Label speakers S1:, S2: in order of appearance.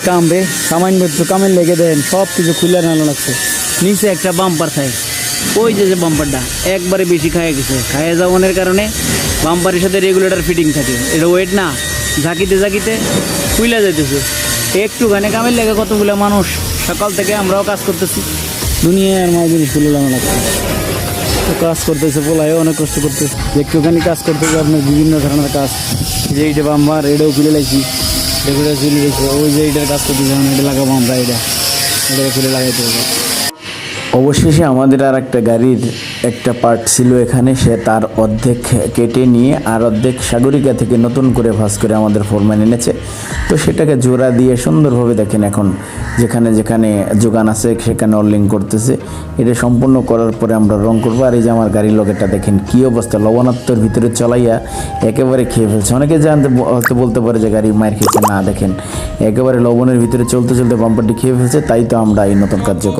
S1: কাম রে, সামান্য একটু কামের লেগে দেন সব কিছু খুলে নানো লাগছে। নিচে একটা বাম্পার থাকে, ওই যে বাম্পারটা একবারে বেশি খাইয়ে গেছে, খাইয়ে যাওয়ানোর কারণে বাম্পারের সাথে রেগুলেটর ফিটিং থাকে, এটা ওয়েট না ঝাঁকিতে ঝাঁকিতে খুইলা যাইতেছে। একটুখানি কামের লেগে কতগুলো মানুষ, সকাল থেকে আমরাও কাজ করতেছি, দুনিয়ার মাঝে জিনিস খুলে লাগানো লাগছে। তো কাজ করতেছে, পোলায়ও অনেক কষ্ট করতেছে, একটুখানি কাজ করতেছে আপনার বিভিন্ন ধরনের কাজ। যে এইটা বাম্পার এটাও খুলে লাগছি, রেগুলেটর খুলে গেছে, ওই যে এইটার কাজ করতেছে, এটা লাগাবো আমরা, এটা খুলে লাগাইতে হবে।
S2: অবশেষে আমাদের আর একটা গাড়ির একটা পার্ট ছিল এখানে, সে তার অর্ধেক কেটে নিয়ে আর অর্ধেক সাগরিকা থেকে নতুন করে ভাঁজ করে আমাদের ফোরম্যান এনেছে। তো সেটাকে জোড়া দিয়ে সুন্দরভাবে দেখেন এখন যেখানে যেখানে যোগান আছে সেখানে অলিং করতেছে। এটা সম্পূর্ণ করার পরে আমরা রং করবো। আর এই যে আমার গাড়ির লগেটা দেখেন কী অবস্থা, লবণাক্তর ভিতরে চলাইয়া একেবারে খেয়ে ফেলছে। অনেকে জানতে হয়তো বলতে পারে যে গাড়ি মায়ের খেয়েছে, না দেখেন একেবারে লবণের ভিতরে চলতে চলতে বাম্পারটি খেয়ে ফেলছে। তাই তো আমরা এই নতুন কার্যক্রম